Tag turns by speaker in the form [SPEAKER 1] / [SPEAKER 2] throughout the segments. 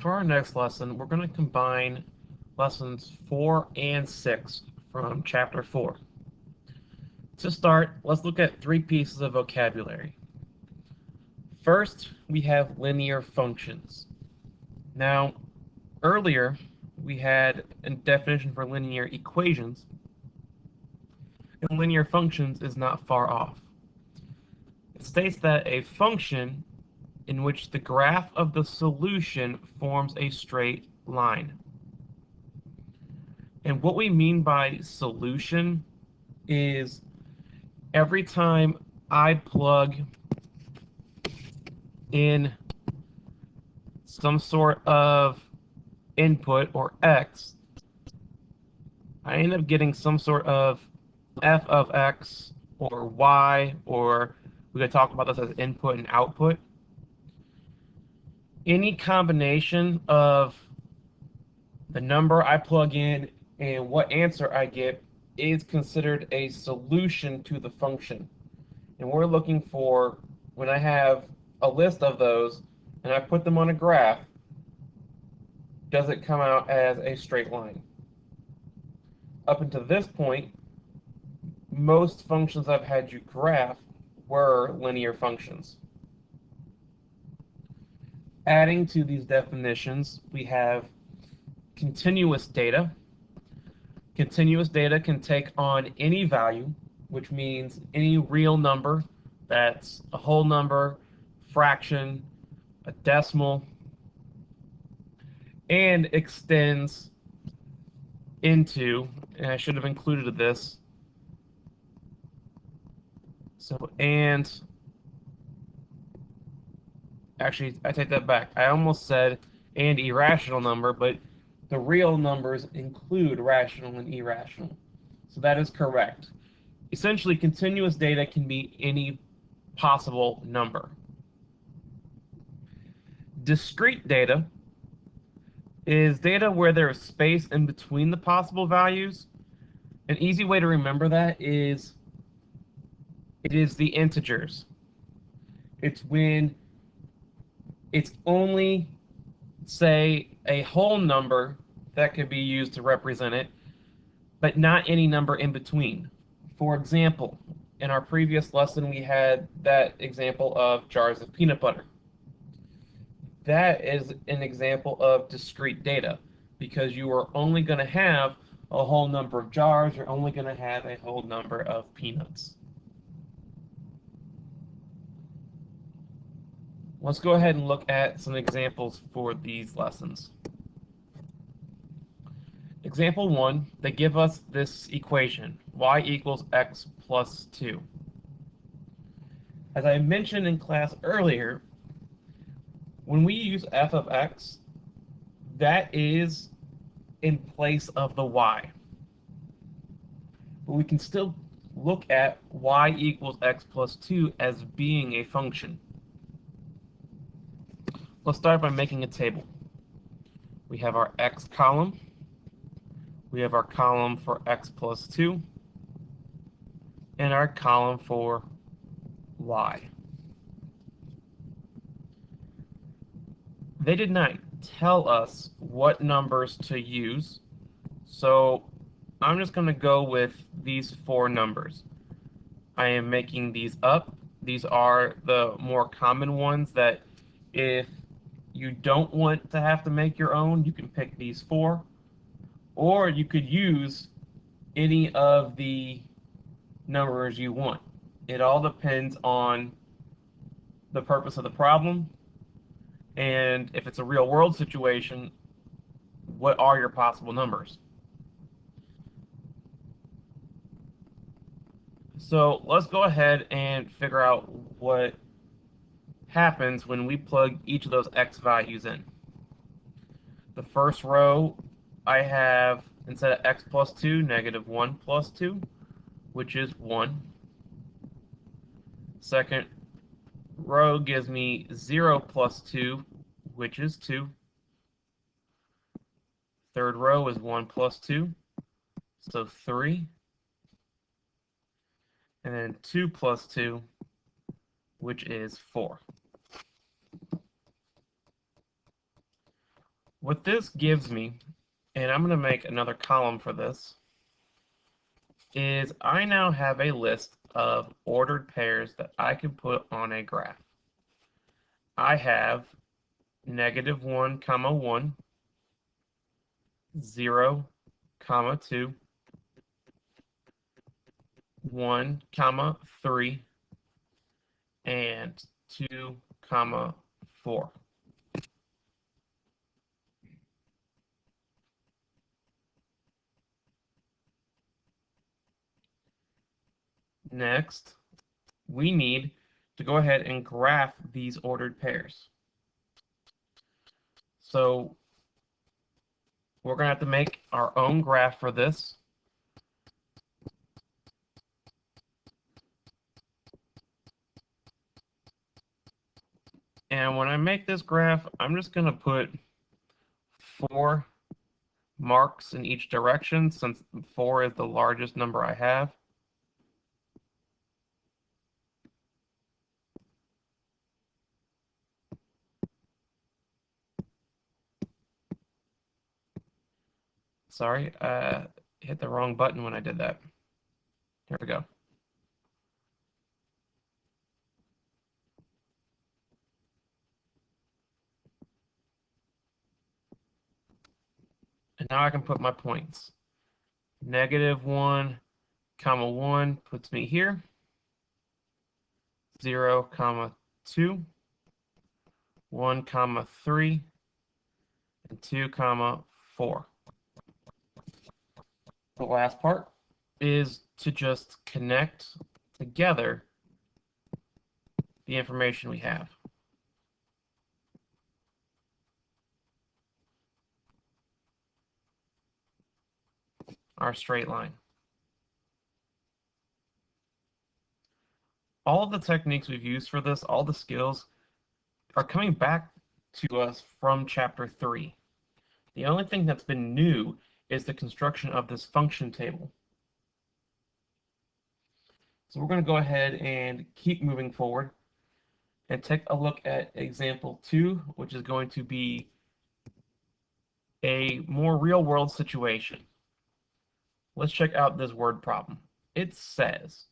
[SPEAKER 1] For our next lesson, we're going to combine lessons 4 and 6 from Chapter 4. To start, let's look at 3 pieces of vocabulary. First, we have linear functions. Now, earlier, we had a definition for linear equations, and linear functions is not far off. It states that a function in which the graph of the solution forms a straight line. And what we mean by solution is every time I plug in some sort of input or x, I end up getting some sort of f of x or y, or we're going to talk about this as input and output. Any combination of the number I plug in and what answer I get is considered a solution to the function. And we're looking for, when I have a list of those and I put them on a graph, does it come out as a straight line? Up until this point, most functions I've had you graph were linear functions. Adding to these definitions, we have continuous data. Continuous data can take on any value, which means any real number that's a whole number, fraction, a decimal, and extends into, and I should have included this, actually, I take that back. I almost said and irrational number, but the real numbers include rational and irrational. So that is correct. Essentially, continuous data can be any possible number. Discrete data is data where there is space in between the possible values. An easy way to remember that is it is the integers. It's when it's only, say, a whole number that could be used to represent it, but not any number in between. For example, in our previous lesson, we had that example of jars of peanut butter. That is an example of discrete data, because you are only going to have a whole number of jars, you're only going to have a whole number of peanuts. Let's go ahead and look at some examples for these lessons. Example 1, they give us this equation, y equals x plus 2. As I mentioned in class earlier, when we use f of x, that is in place of the y. But we can still look at y equals x plus 2 as being a function. Let's start by making a table. We have our x column. We have our column for x plus 2. And our column for y. They did not tell us what numbers to use, so I'm just going to go with these 4 numbers. I am making these up. These are the more common ones that if you don't want to have to make your own, you can pick these 4, or you could use any of the numbers you want. It all depends on the purpose of the problem, and if it's a real world situation, what are your possible numbers? So let's go ahead and figure out what happens when we plug each of those x values in. The first row, I have, instead of x plus 2, negative 1 plus 2, which is 1. Second row gives me 0 plus 2, which is 2. Third row is 1 plus 2, so 3. And then 2 plus 2, which is 4. What this gives me, and I'm going to make another column for this, is I now have a list of ordered pairs that I can put on a graph. I have -1, 1, 0, 2, 1, 3, and 2, 4. Next, we need to go ahead and graph these ordered pairs. So we're going to have to make our own graph for this. And when I make this graph, I'm just going to put 4 marks in each direction, since 4 is the largest number I have. Sorry, hit the wrong button when I did that. Here we go. And now I can put my points. -1, 1 puts me here. 0, 2, 1, 3, and 2, 4. The last part is to just connect together the information we have. Our straight line. All of the techniques we've used for this, all the skills, are coming back to us from Chapter 3. The only thing that's been new is the construction of this function table. So we're going to go ahead and keep moving forward and take a look at example 2, which is going to be a more real-world situation. Let's check out this word problem. It says,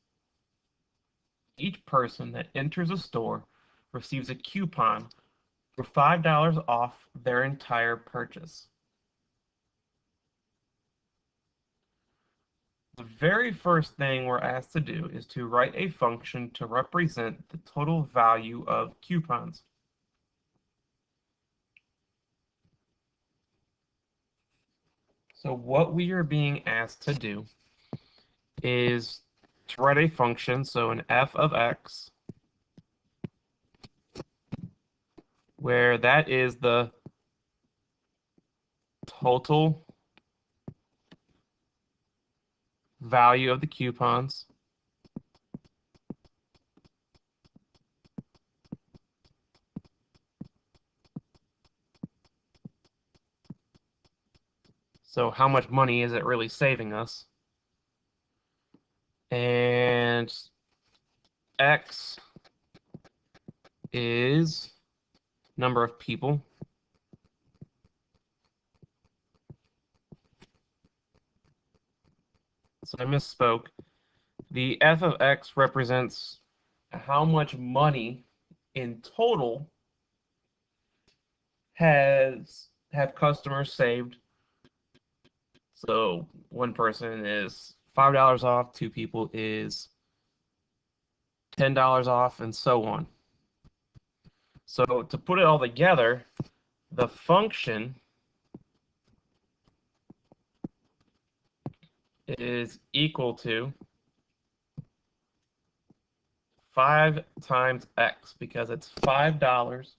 [SPEAKER 1] each person that enters a store receives a coupon for $5 off their entire purchase. The very first thing we're asked to do is to write a function to represent the total value of coupons. So what we are being asked to do is to write a function, so an f of x, where that is the total value of the coupons so how much money is it really saving us? And x is number of people. So I misspoke. The f of x represents how much money in total have customers saved. So one person is $5 off, 2 people is $10 off, and so on. So to put it all together, the function is equal to 5 times x, because it's $5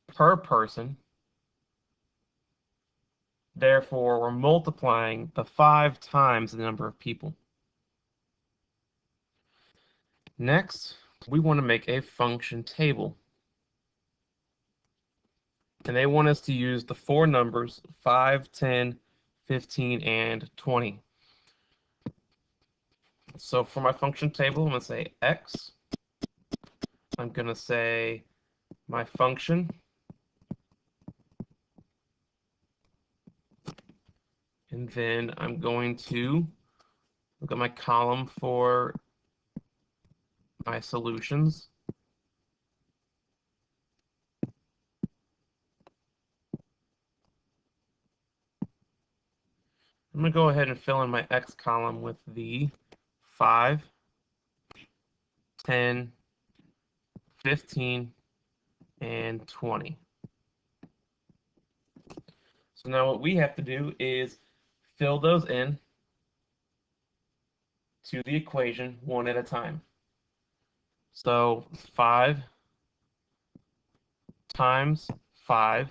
[SPEAKER 1] per person. Therefore, we're multiplying the 5 times the number of people. Next, we want to make a function table. And they want us to use the 4 numbers 5, 10, 15, and 20. So for my function table, I'm going to say x. I'm going to say my function And then I'm going to look at my column for my solutions. I'm going to go ahead and fill in my X column with the 5, 10, 15, and 20. So now what we have to do is fill those in to the equation one at a time. So 5 times 5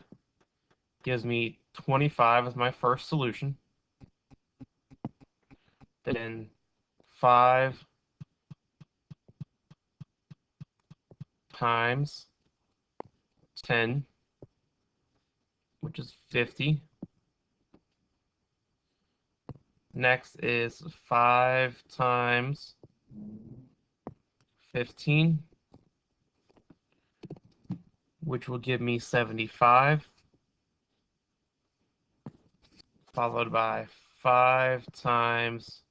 [SPEAKER 1] gives me 25 as my first solution. Then 5 times 10, which is 50. Next is 5 times 15, which will give me 75, followed by 5 times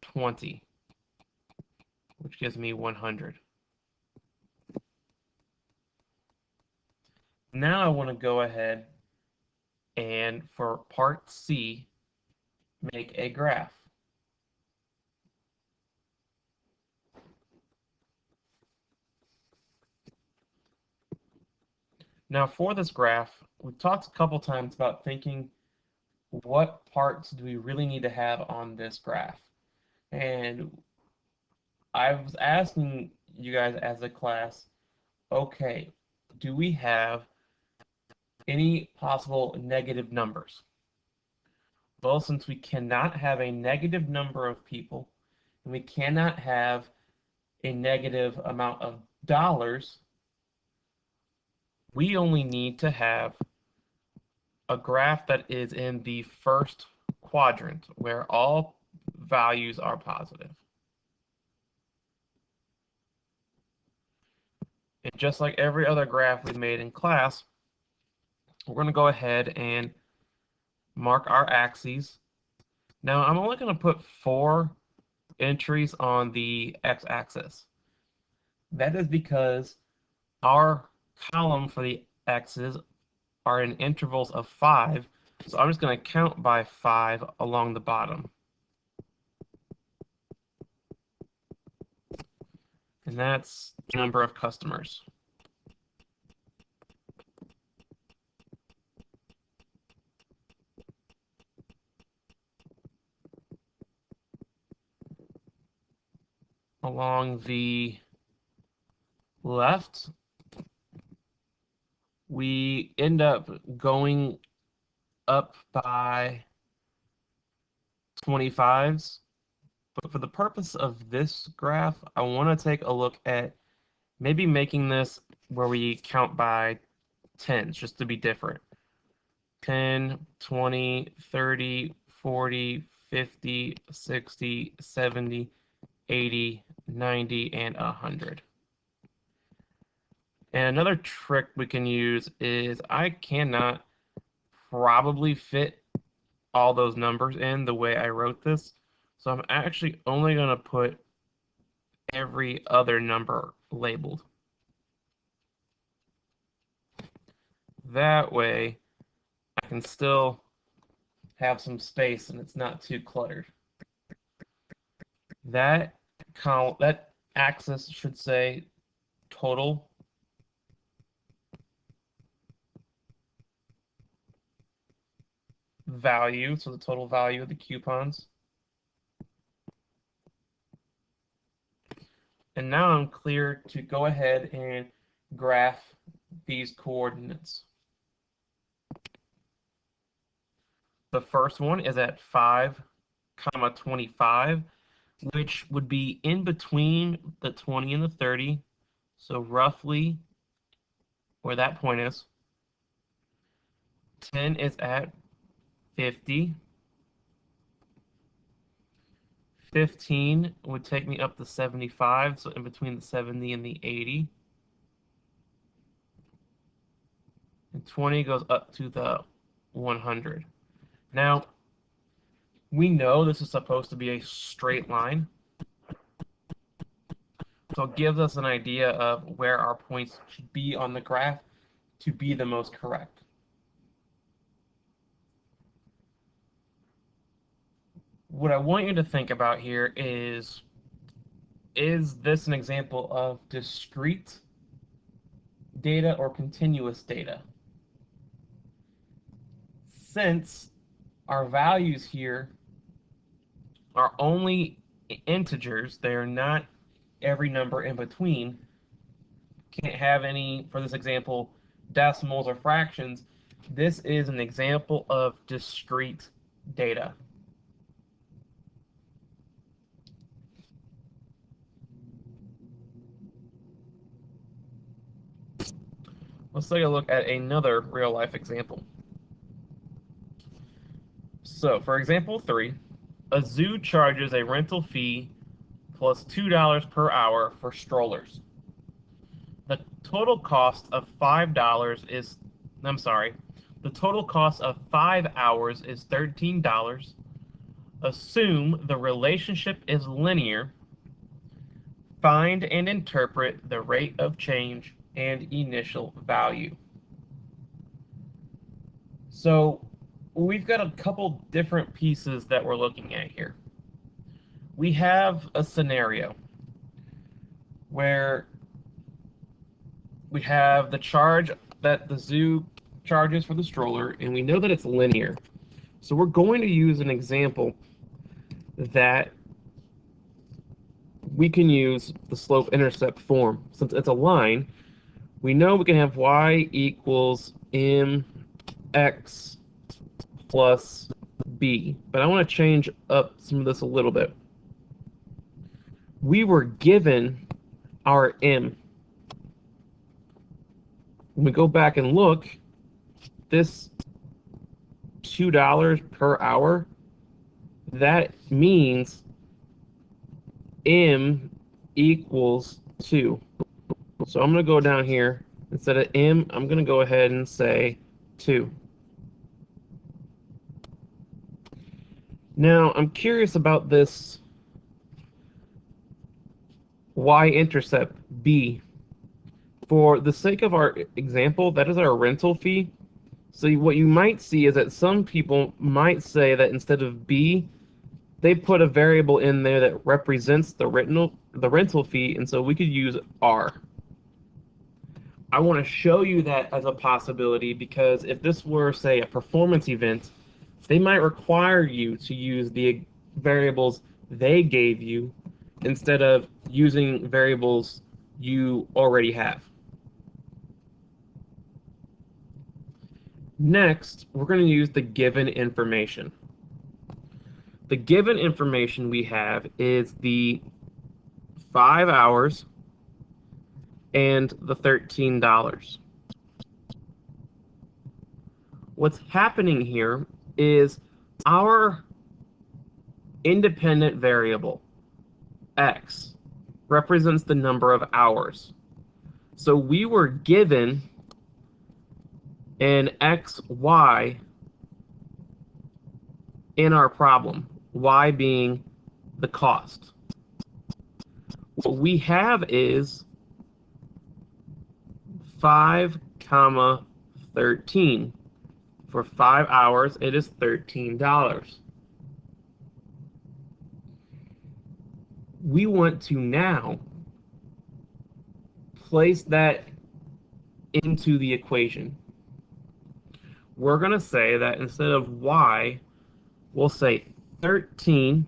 [SPEAKER 1] 20, which gives me 100. Now I want to go ahead and, for part C, make a graph. Now for this graph, we've talked a couple times about thinking what parts do we really need to have on this graph. And I was asking you guys as a class, okay, do we have any possible negative numbers? Well, since we cannot have a negative number of people, and we cannot have a negative amount of dollars, we only need to have a graph that is in the first quadrant, where all values are positive. And just like every other graph we made in class, we're going to go ahead and mark our axes. Now, I'm only going to put 4 entries on the x-axis. That is because our column for the x's are in intervals of 5, so I'm just going to count by 5 along the bottom. And that's the number of customers. Along the left, we end up going up by 25s. But for the purpose of this graph, I want to take a look at maybe making this where we count by 10s, just to be different. 10, 20, 30, 40, 50, 60, 70, 80, 90, and 100. And another trick we can use is I cannot probably fit all those numbers in the way I wrote this. So I'm actually only going to put every other number labeled. That way I can still have some space and it's not too cluttered. That axis should say total value, so the total value of the coupons. And now I'm clear to go ahead and graph these coordinates. The first one is at 5, 25, which would be in between the 20 and the 30, so roughly where that point is. 10 is at 50. 15 would take me up to 75, so in between the 70 and the 80. And 20 goes up to the 100. Now, we know this is supposed to be a straight line, so it gives us an idea of where our points should be on the graph to be the most correct. What I want you to think about here is this an example of discrete data or continuous data? Since our values here are only integers, they are not every number in between, can't have any, for this example, decimals or fractions, this is an example of discrete data. Let's take a look at another real-life example. So, for example 3, a zoo charges a rental fee plus $2 per hour for strollers. The total cost of $5 is, I'm sorry, the total cost of 5 hours is $13. Assume the relationship is linear. Find and interpret the rate of change and initial value. So we've got a couple different pieces that we're looking at here. We have a scenario where we have the charge that the zoo charges for the stroller, and we know that it's linear. So we're going to use an example that we can use the slope-intercept form. Since it's a line, we know we can have y equals mx plus b. But I want to change up some of this a little bit. We were given our m. When we go back and look, this $2 per hour, that means m equals 2. So I'm going to go down here. Instead of m, I'm going to go ahead and say 2. Now, I'm curious about this y-intercept b. For the sake of our example, that is our rental fee. So what you might see is that some people might say that instead of b, they put a variable in there that represents the rental fee, and so we could use r. I want to show you that as a possibility because if this were, say, a performance event, they might require you to use the variables they gave you instead of using variables you already have. Next, we're going to use the given information. The given information we have is the 5 hours and the $13. What's happening here is our independent variable, x, represents the number of hours. So we were given an xy in our problem, y being the cost. What we have is 5, 13. For 5 hours, it is $13. We want to now place that into the equation. We're going to say that instead of y, we'll say 13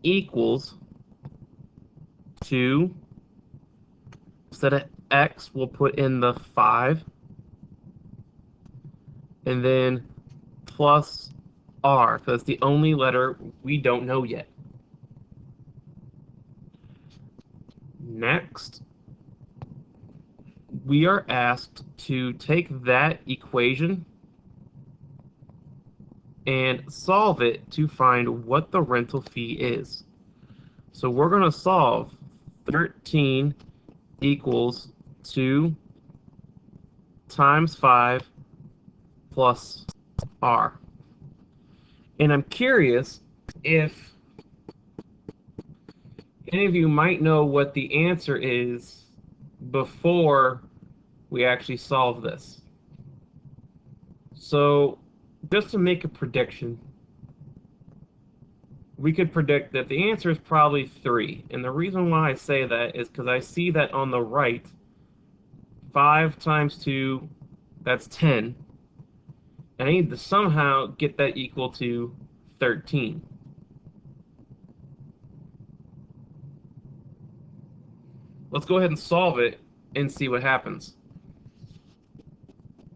[SPEAKER 1] equals 2. Instead of x, we'll put in the 5. And then plus r, because it's the only letter we don't know yet. Next, we are asked to take that equation and solve it to find what the rental fee is. So we're going to solve 13 equals 2 times 5 plus r. And I'm curious if any of you might know what the answer is before we actually solve this. So, just to make a prediction, we could predict that the answer is probably 3. And the reason why I say that is because I see that on the right, 5 times 2, that's 10. And I need to somehow get that equal to 13. Let's go ahead and solve it and see what happens.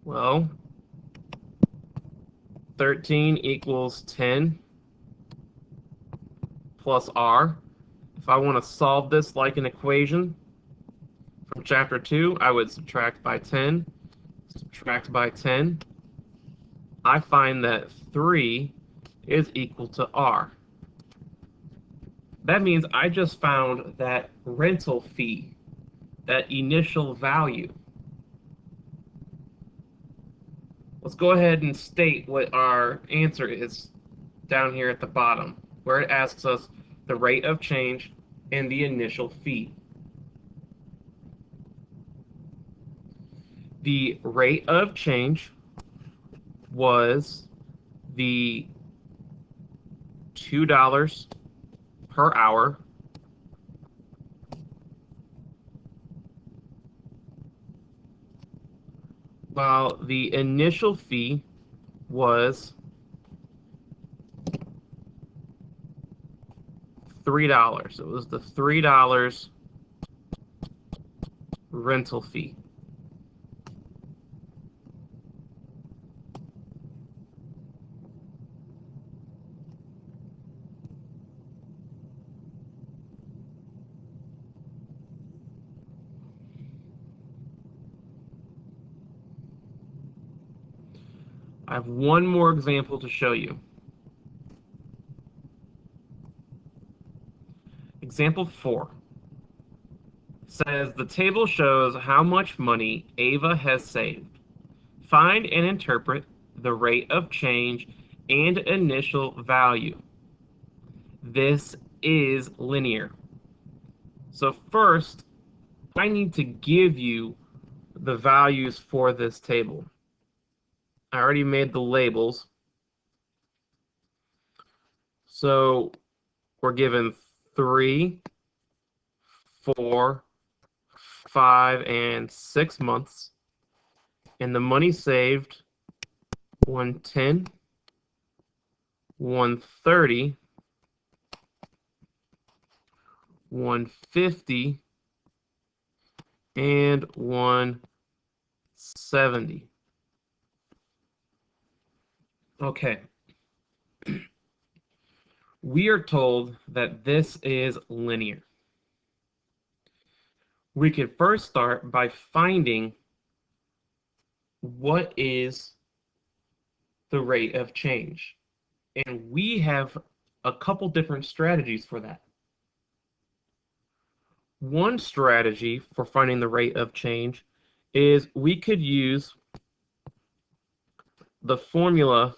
[SPEAKER 1] Well, 13 equals 10 plus r. If I want to solve this like an equation from chapter 2, I would subtract by 10, subtract by 10. I find that 3 is equal to r. That means I just found that rental fee, that initial value. Let's go ahead and state what our answer is down here at the bottom, where it asks us the rate of change and the initial fee. The rate of change was the $2 per hour while the initial fee was $3. It was the $3 rental fee. I have one more example to show you. Example 4 says the table shows how much money Ava has saved. Find and interpret the rate of change and initial value. This is linear. So first, I need to give you the values for this table. I already made the labels. So we're given 3, 4, 5, and 6 months. And the money saved, 110, 130, 150, and 170. Okay. We are told that this is linear. We could first start by finding what is the rate of change. And we have a couple different strategies for that. One strategy for finding the rate of change is we could use the formula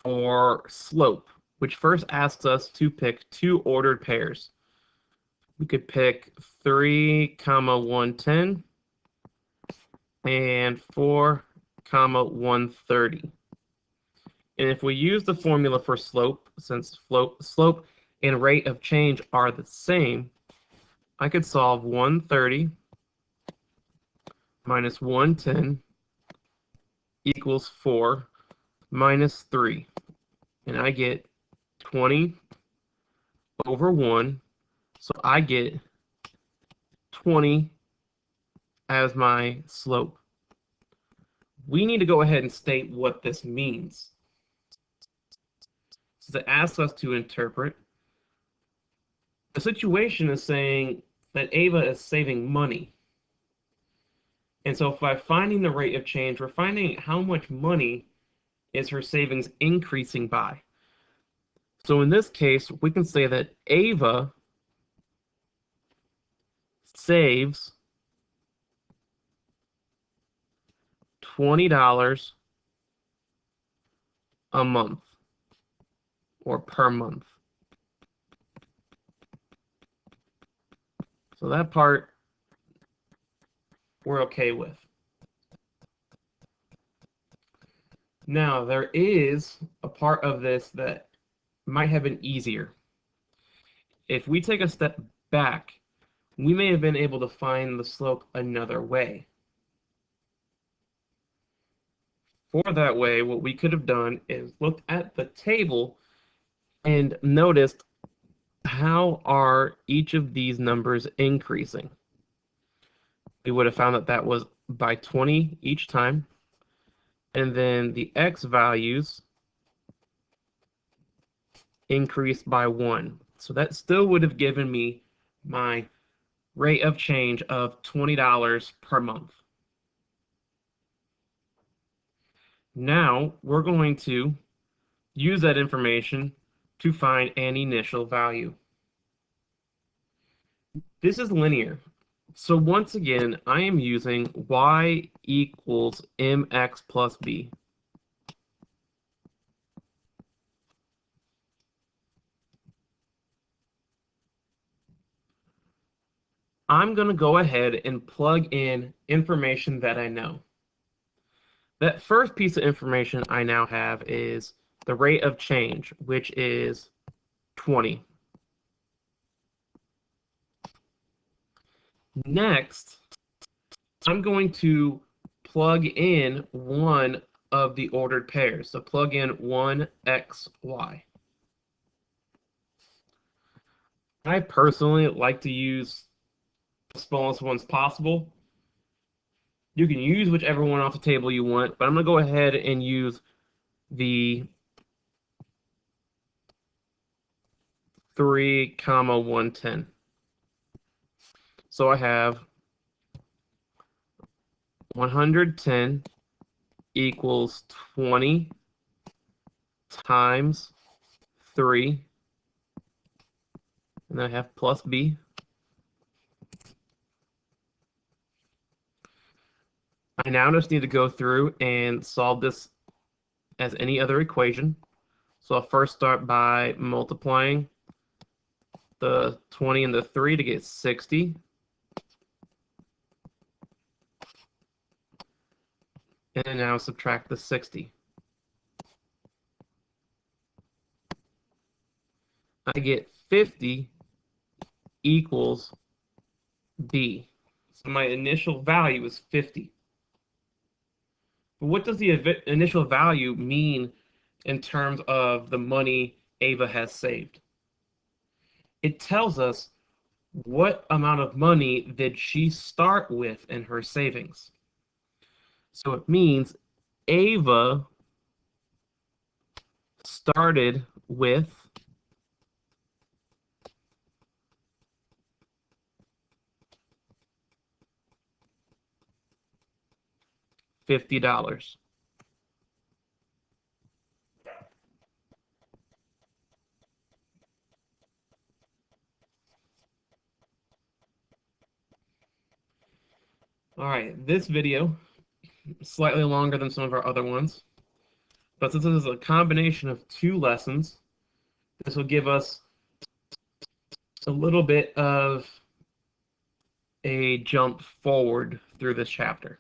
[SPEAKER 1] for slope, which first asks us to pick 2 ordered pairs. We could pick 3, 110 and 4, 130. And if we use the formula for slope, since slope and rate of change are the same, I could solve 130 minus 110 equals 4 minus 3. And I get 20 over 1. So I get 20 as my slope. We need to go ahead and state what this means. So it asks us to interpret. The situation is saying that Ava is saving money. And so by finding the rate of change, we're finding how much money is her savings increasing by. So in this case, we can say that Ava saves $20 a month. or per month. So that part we're okay with. Now, there is a part of this that might have been easier. If we take a step back, we may have been able to find the slope another way. For that way, what we could have done is looked at the table and noticed how are each of these numbers increasing. We would have found that that was by 20 each time, and then the x values increased by 1. So that still would have given me my rate of change of $20 per month. Now we're going to use that information to find an initial value. This is linear. So once again, I am using y equals mx plus b. I'm going to go ahead and plug in information that I know. That first piece of information I now have is the rate of change, which is 20. Next, I'm going to plug in one of the ordered pairs. So plug in 1xy. I personally like to use the smallest ones possible. You can use whichever one off the table you want, but I'm going to go ahead and use the 3,110. So I have 110 equals 20 times 3, and then I have plus b. I now just need to go through and solve this as any other equation. So I'll first start by multiplying the 20 and the 3 to get 60. And then now subtract the 60. I get 50 equals b. So my initial value is 50. But what does the initial value mean in terms of the money Ava has saved? It tells us what amount of money did she start with in her savings. So it means Ava started with $50. All right, this video is slightly longer than some of our other ones, but since this is a combination of two lessons, this will give us a little bit of a jump forward through this chapter.